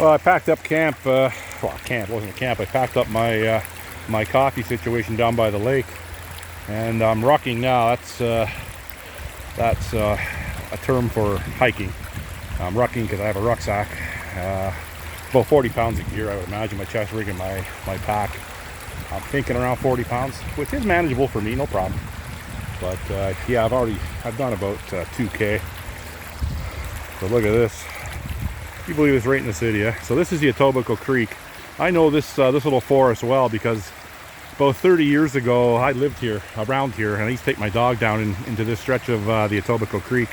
Well, I packed up camp. Well, camp wasn't a camp. I packed up my my coffee situation down by the lake, and I'm rucking now. That's a term for hiking. I'm rucking because I have a rucksack, about 40 pounds of gear. I would imagine my chest rig and my pack. I'm thinking around 40 pounds, which is manageable for me, no problem. But yeah, I've done about 2K. So look at this. You believe it's right in the city, yeah? So this is the Etobicoke Creek. I know this little forest well because about 30 years ago I lived here, around here, and I used to take my dog down into this stretch of the Etobicoke Creek,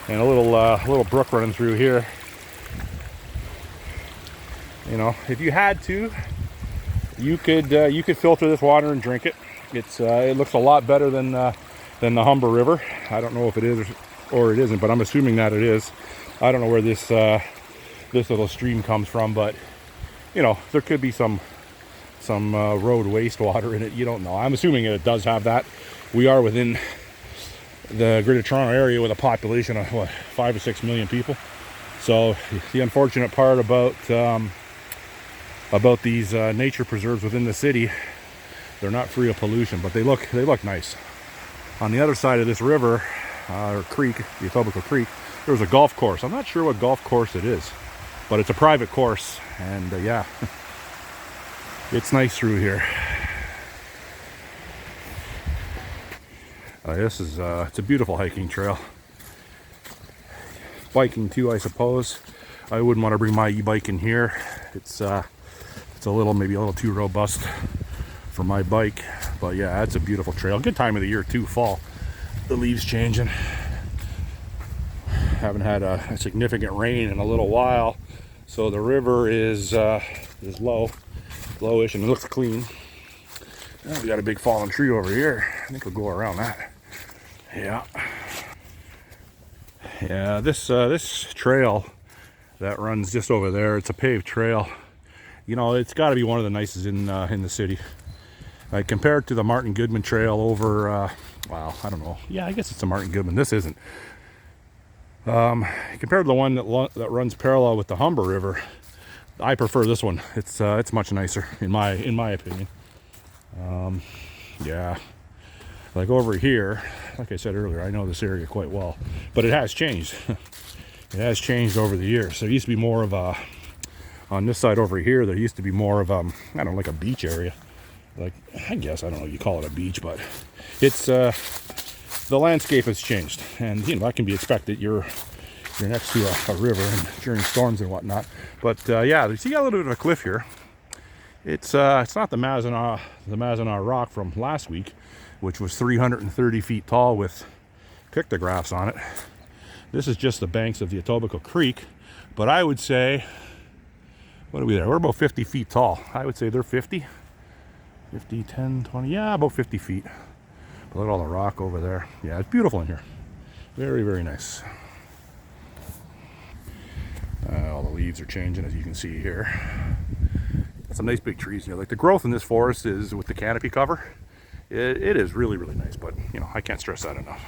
and a little brook running through here. You know, if you had to, you could filter this water and drink it. It looks a lot better than the Humber River. I don't know if it is or it isn't, but I'm assuming that it is. I don't know where this little stream comes from, but you know, there could be some road wastewater in it. You don't know. I'm assuming it does have that. We are within the Greater Toronto area with a population of what, 5 or 6 million people. So the unfortunate part about these nature preserves within the city, they're not free of pollution, but they look nice. On the other side of this river or creek, the Etobicoke Creek, there's a golf course. I'm not sure what golf course it is, but it's a private course, and yeah, it's nice through here. It's a beautiful hiking trail. Biking too, I suppose. I wouldn't want to bring my e-bike in here. It's maybe a little too robust for my bike, but yeah, it's a beautiful trail. Good time of the year too, fall. The leaves changing. Haven't had a significant rain in a little while, so the river is lowish, and it looks clean. Oh, we got a big fallen tree over here. I think we'll go around that. Yeah, this trail that runs just over there, it's a paved trail. You know, it's got to be one of the nicest in the city. Compared to the Martin Goodman Trail over, well, I don't know. Yeah, I guess it's a Martin Goodman. This isn't. Compared to the one that runs parallel with the Humber River, I prefer this one. It's much nicer in my opinion. Yeah, like over here, like I said earlier, I know this area quite well, but it has changed. It has changed over the years. There used to be more of a, on this side over here, there used to be more of I don't know, like a beach area. Like, I guess, I don't know if you call it a beach, but it's, the landscape has changed, and you know, that can be expected. You're next to a river and during storms and whatnot. But yeah, you see a little bit of a cliff here. It's not the Mazenah rock from last week, which was 330 feet tall with pictographs on it. This is just the banks of the Etobicoke Creek, but I would say, what are we there? We're about 50 feet tall. I would say they're 50, 10, 20, yeah, about 50 feet. But look at all the rock over there. Yeah, it's beautiful in here. Very, very nice. All the leaves are changing, as you can see here. Some nice big trees here. Like, the growth in this forest is with the canopy cover. It is really, really nice, but you know, I can't stress that enough.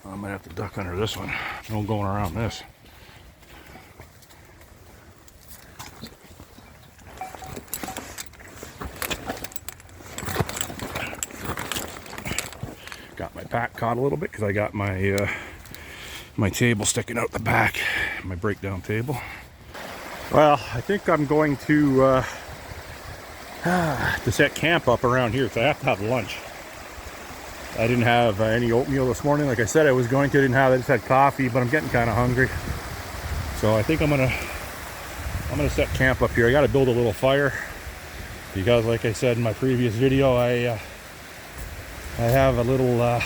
I might have to duck under this one. No going around this. Got my pack caught a little bit because I got my my table sticking out the back, my breakdown table. Well, I think I'm going to set camp up around here, so I have to have lunch. I didn't have any oatmeal this morning. Like I said I was going to. I didn't have it. I just had coffee, but I'm getting kind of hungry. So I think I'm gonna set camp up here. I got to build a little fire because, like I said in my previous video, I have a little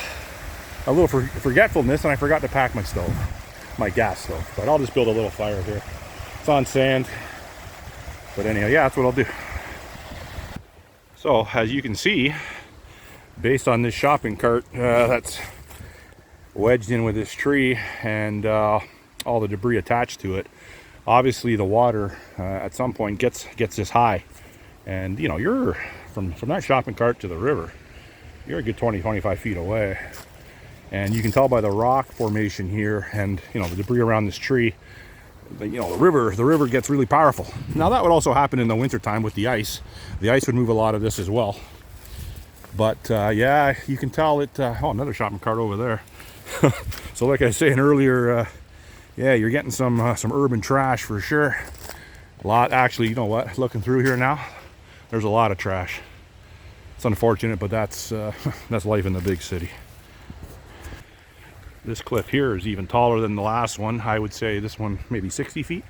forgetfulness, and I forgot to pack my stove, my gas stove. But I'll just build a little fire here. It's on sand. But anyhow, yeah, that's what I'll do. So as you can see, based on this shopping cart that's wedged in with this tree and all the debris attached to it, obviously the water at some point gets this high, and you know, you're from that shopping cart to the river, you're a good 20-25 feet away. And you can tell by the rock formation here and, you know, the debris around this tree, you know, the river gets really powerful. Now that would also happen in the wintertime with the ice. The ice would move a lot of this as well. But yeah, you can tell it. Oh, another shopping cart over there. So like I was saying earlier, yeah, you're getting some urban trash for sure. A lot, actually. You know what? Looking through here now, there's a lot of trash. It's unfortunate, but that's life in the big city. This cliff here is even taller than the last one. I would say this one maybe 60 feet.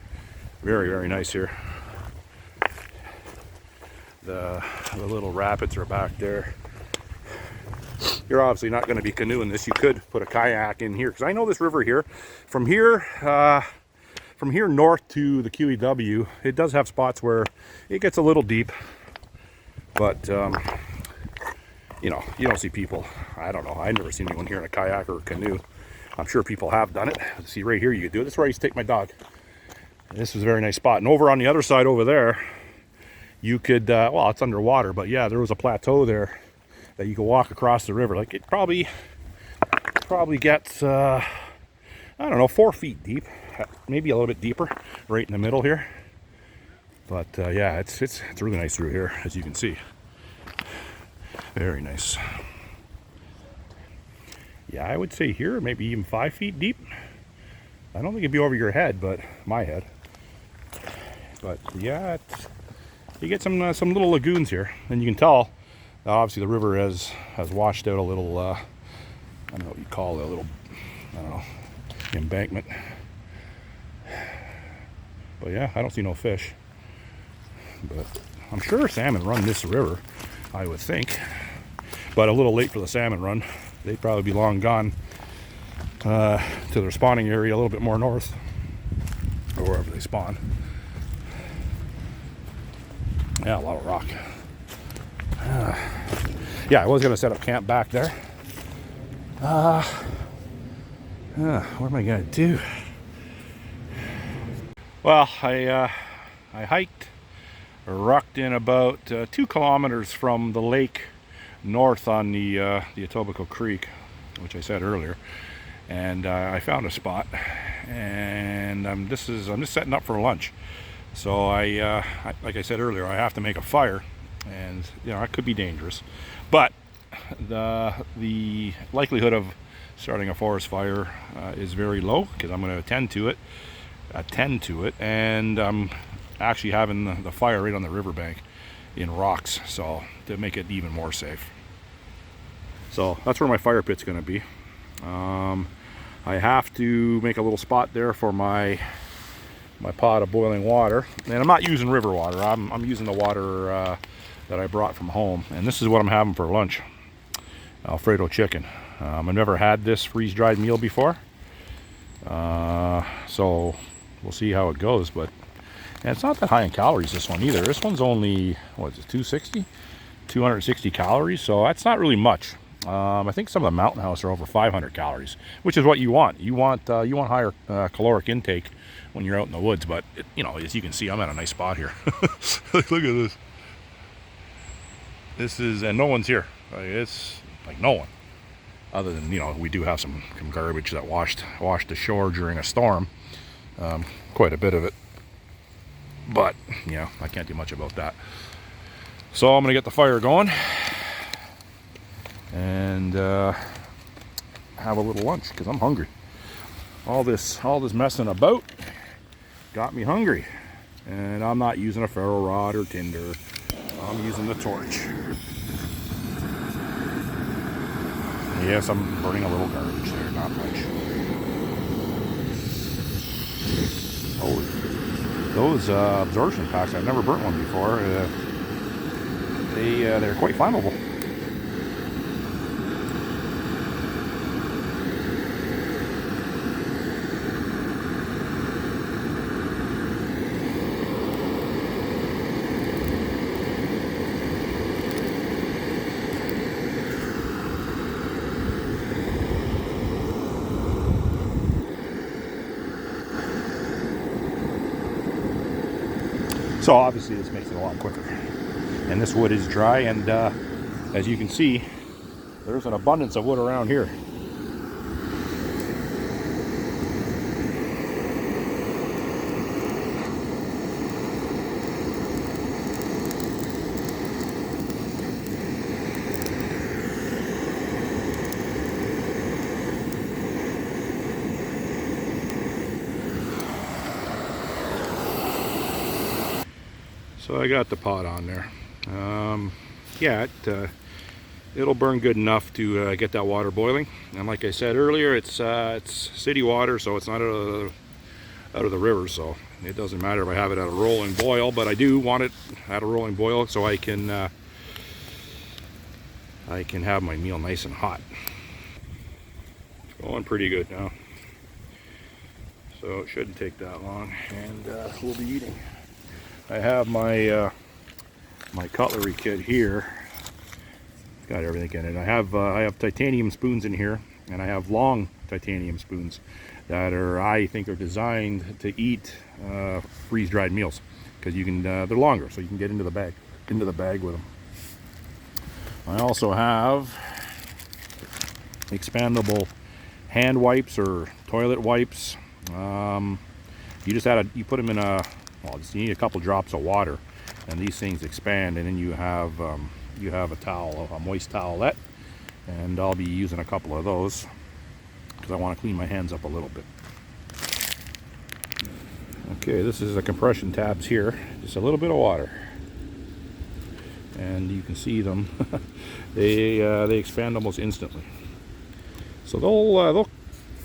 Very, very nice here. The little rapids are back there. You're obviously not going to be canoeing this. You could put a kayak in here, because I know this river here. From here north to the QEW, it does have spots where it gets a little deep. But you know, you don't see people. I don't know. I've never seen anyone here in a kayak or a canoe. I'm sure people have done it. See right here, you could do it. This is where I used to take my dog. This was a very nice spot. And over on the other side over there, you could, well, it's underwater, but yeah, there was a plateau there that you could walk across the river. Like, it probably gets, I don't know, 4 feet deep, maybe a little bit deeper, right in the middle here. But yeah, it's really nice through here, as you can see. Very nice. Yeah, I would say here, maybe even 5 feet deep. I don't think it'd be over your head, but my head. But yeah, you get some little lagoons here, and you can tell. Obviously, the river has washed out a little. I don't know what you call it, a little, I don't know, embankment. But yeah, I don't see no fish. But I'm sure salmon run this river, I would think. But a little late for the salmon run. They'd probably be long gone to their spawning area a little bit more north, or wherever they spawn. Yeah, a lot of rock. Yeah, I was going to set up camp back there. What am I going to do? Well, I hiked, or rucked in about 2 kilometers from the lake north on the Etobicoke Creek, which I said earlier, and I found a spot, and I'm just setting up for lunch. So I like I said earlier, I have to make a fire, and you know, it could be dangerous, but the likelihood of starting a forest fire is very low, because I'm going to attend to it, and I'm actually having the fire right on the riverbank in rocks, so to make it even more safe. So that's where my fire pit's going to be. I have to make a little spot there for my pot of boiling water, and I'm not using river water. I'm using the water that I brought from home, and this is what I'm having for lunch: Alfredo chicken. I've never had this freeze-dried meal before, so we'll see how it goes. But and it's not that high in calories, this one either. This one's only, what is it, 260 calories, so that's not really much. I think some of the Mountain House are over 500 calories, which is what you want. You want higher caloric intake when you're out in the woods. But you know, as you can see, I'm at a nice spot here. Look at this. This is, and no one's here. It's like no one, other than, you know, we do have some garbage that washed ashore during a storm. Quite a bit of it. But yeah, I can't do much about that. So I'm gonna get the fire going and have a little lunch, because I'm hungry. All this messing about got me hungry, and I'm not using a ferro rod or tinder. I'm using the torch. Yes, I'm burning a little garbage there, not much. Oh, those absorption packs, I've never burnt one before. They're quite flammable. So obviously this makes it a lot quicker. And this wood is dry, and as you can see, There's an abundance of wood around here. So I got the pot on there. Yeah, it'll burn good enough to get that water boiling. And like I said earlier, it's city water, so it's not out of the river, so it doesn't matter if I have it at a rolling boil. But I do want it at a rolling boil so I can have my meal nice and hot. It's going pretty good now, so it shouldn't take that long, and we'll be eating. I have my my cutlery kit here. It's got everything in it. I have titanium spoons in here, and I have long titanium spoons that I think are designed to eat freeze-dried meals, because you can they're longer, so you can get into the bag with them. I also have expandable hand wipes or toilet wipes. You just you put them in you need a couple drops of water, and these things expand, and then you have a towel, a moist towelette, and I'll be using a couple of those because I want to clean my hands up a little bit. Okay, this is the compression tabs here, just a little bit of water, and you can see them. they expand almost instantly, so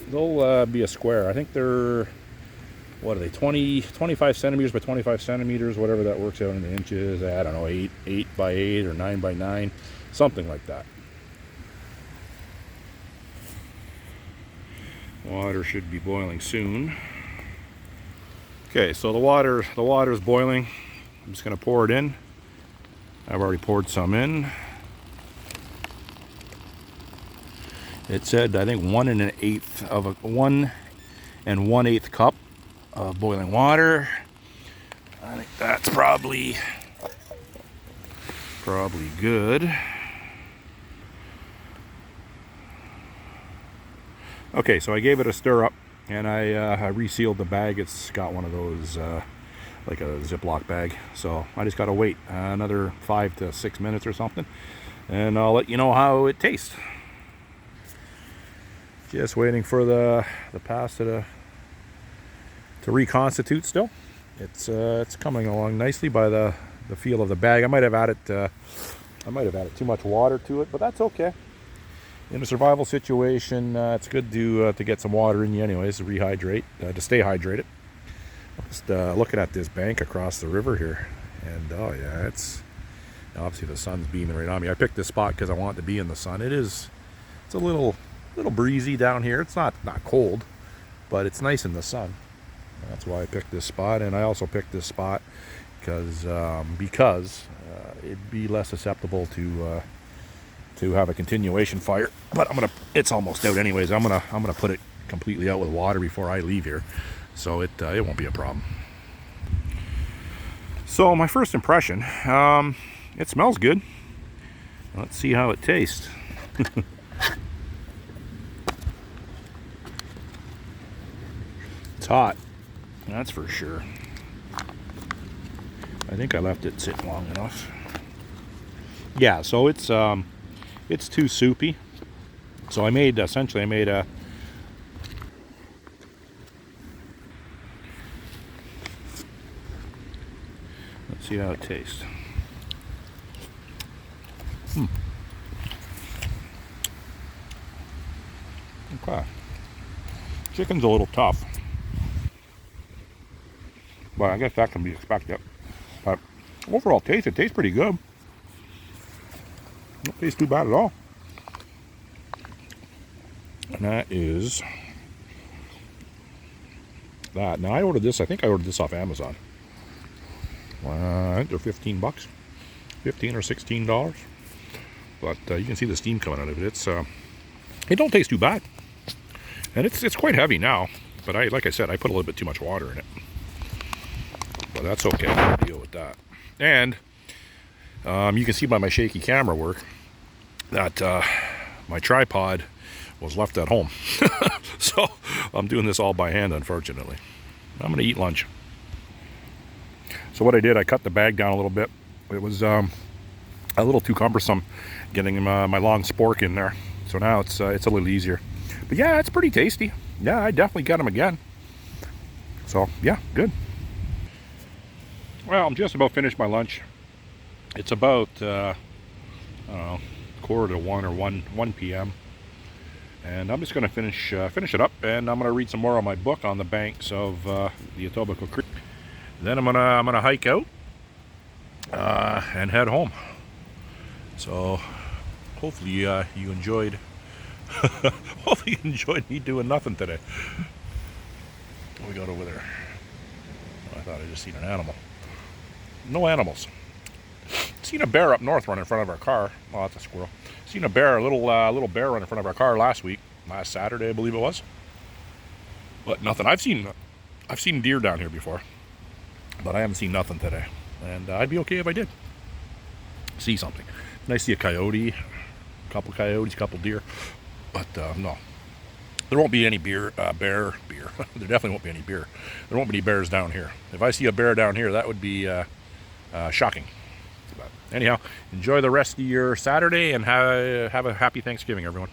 they'll be a square. I think they're, what are they, 25 centimeters by 25 centimeters, whatever that works out in the inches. I don't know, 8 by 8 or 9 by 9, something like that. Water should be boiling soon. Okay, so the water's boiling. I'm just going to pour it in. I've already poured some in. It said, I think 1 1/8 cup of boiling water. I think that's probably good. Okay, so I gave it a stir up, and I resealed the bag. It's got one of those like a Ziploc bag, so I just gotta wait another 5 to 6 minutes or something, and I'll let you know how it tastes. Just waiting for the pasta to reconstitute still. It's coming along nicely by the feel of the bag. I might have added too much water to it, but that's okay. In a survival situation, it's good to get some water in you anyways, to rehydrate, to stay hydrated. Just looking at this bank across the river here, and oh yeah, it's obviously the sun's beaming right on me. I picked this spot because I want to be in the sun. It's a little breezy down here. It's not cold, but it's nice in the sun. That's why I picked this spot, and I also picked this spot because it'd be less susceptible to have a continuation fire. But it's almost out anyways. I'm gonna put it completely out with water before I leave here, so it won't be a problem. So my first impression, it smells good. Let's see how it tastes. It's hot, that's for sure. I think I left it sit long enough. Yeah, so it's too soupy. So I made a. Let's see how it tastes. Okay. Chicken's a little tough, but I guess that can be expected. But overall taste, it tastes pretty good. Don't taste too bad at all. And that is that. Now I ordered this. I think I ordered this off Amazon. I think they're $15, $15 or $16. But you can see the steam coming out of it. It don't taste too bad, and it's quite heavy now. But like I said, I put a little bit too much water in it. But that's okay. I can deal with that. And you can see by my shaky camera work that my tripod was left at home. So I'm doing this all by hand, unfortunately. I'm gonna eat lunch. So what I did, I cut the bag down a little bit. It was a little too cumbersome getting my long spork in there. So now it's a little easier. But yeah, it's pretty tasty. Yeah, I definitely get them again. So yeah, good. Well, I'm just about finished my lunch. It's about I don't know, 1:45 or 1 p.m. And I'm just going to finish it up, and I'm going to read some more on my book on the banks of the Etobicoke Creek. Then I'm gonna hike out and head home. So hopefully you enjoyed. Hopefully you enjoyed me doing nothing today. What we got over there? Oh, I thought I just seen an animal. No animals. Seen a bear up north running in front of our car. Oh, that's a squirrel. Seen a bear, a little bear running in front of our car last Saturday, I believe it was. But nothing. I've seen deer down here before, but I haven't seen nothing today. And I'd be okay if I did see something. And I see a coyote, a couple coyotes, a couple deer, but no. There won't be any bear. There definitely won't be any bear. There won't be any bears down here. If I see a bear down here, that would be shocking. But anyhow, enjoy the rest of your Saturday and have a happy Thanksgiving, everyone.